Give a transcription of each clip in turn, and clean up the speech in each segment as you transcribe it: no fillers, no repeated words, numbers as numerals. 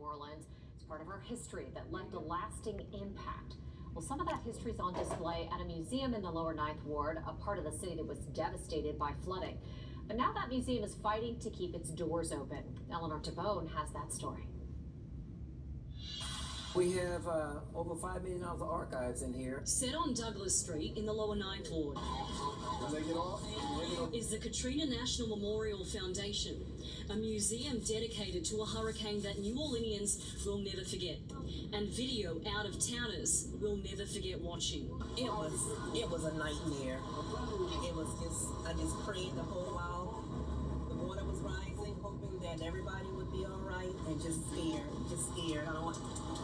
Orleans. It's part of our history that left a lasting impact. Well, some of that history is on display at a museum in the lower Ninth Ward, a part of the city that was devastated by flooding. But now that museum is fighting to keep its doors open. Eleanor Tabone has that story. We have over $5 million of archives in here. Set on Douglas Street in the lower Ninth Ward is the Katrina National Memorial Foundation, a museum dedicated to a hurricane that New Orleanians will never forget, and video out-of-towners will never forget watching. It was a nightmare. I just prayed the whole while the water was rising, hoping that everybody would be all right, and just scared. I don't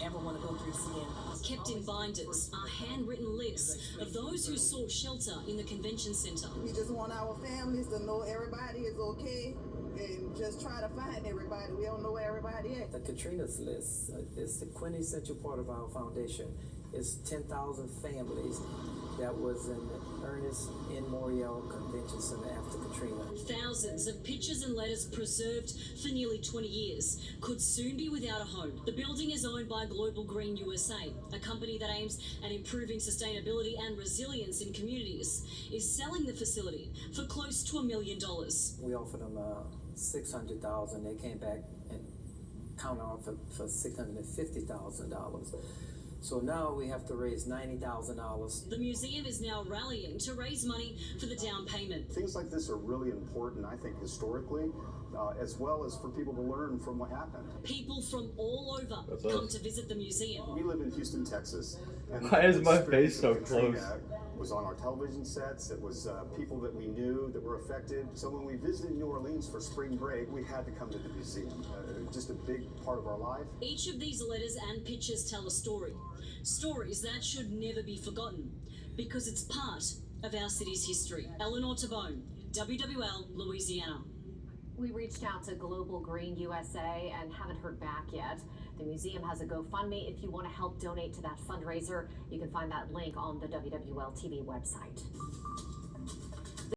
ever want to go through this again. Kept in binders are handwritten lists of those who sought shelter in the convention center. We just want our families to know everybody is okay and just try to find everybody. We don't know where everybody is. The Katrina's list is the quintessential part of our foundation. It's 10,000 families that was in Ernest N. Morial Convention Center after Katrina. Thousands of pictures and letters preserved for nearly 20 years could soon be without a home. The building is owned by Global Green USA, a company that aims at improving sustainability and resilience in communities, is selling the facility for close to $1 million. We offered them $600,000. They came back and counter offered for $650,000. So now we have to raise $90,000. The museum is now rallying to raise money for the down payment. Things like this are really important, I think, historically, as well as for people to learn from what happened. People from all over come to visit the museum. We live in Houston, Texas. And why is my face so close? Was on our television sets. It was people that we knew that were affected. So when we visited New Orleans for spring break, we had to come to the museum. Just a big part of our life. Each of these letters and pictures tell a story. Stories that should never be forgotten because it's part of our city's history. Eleanor Tabone, WWL, Louisiana. We reached out to Global Green USA and haven't heard back yet. The museum has a GoFundMe. If you want to help donate to that fundraiser, you can find that link on the WWL TV website.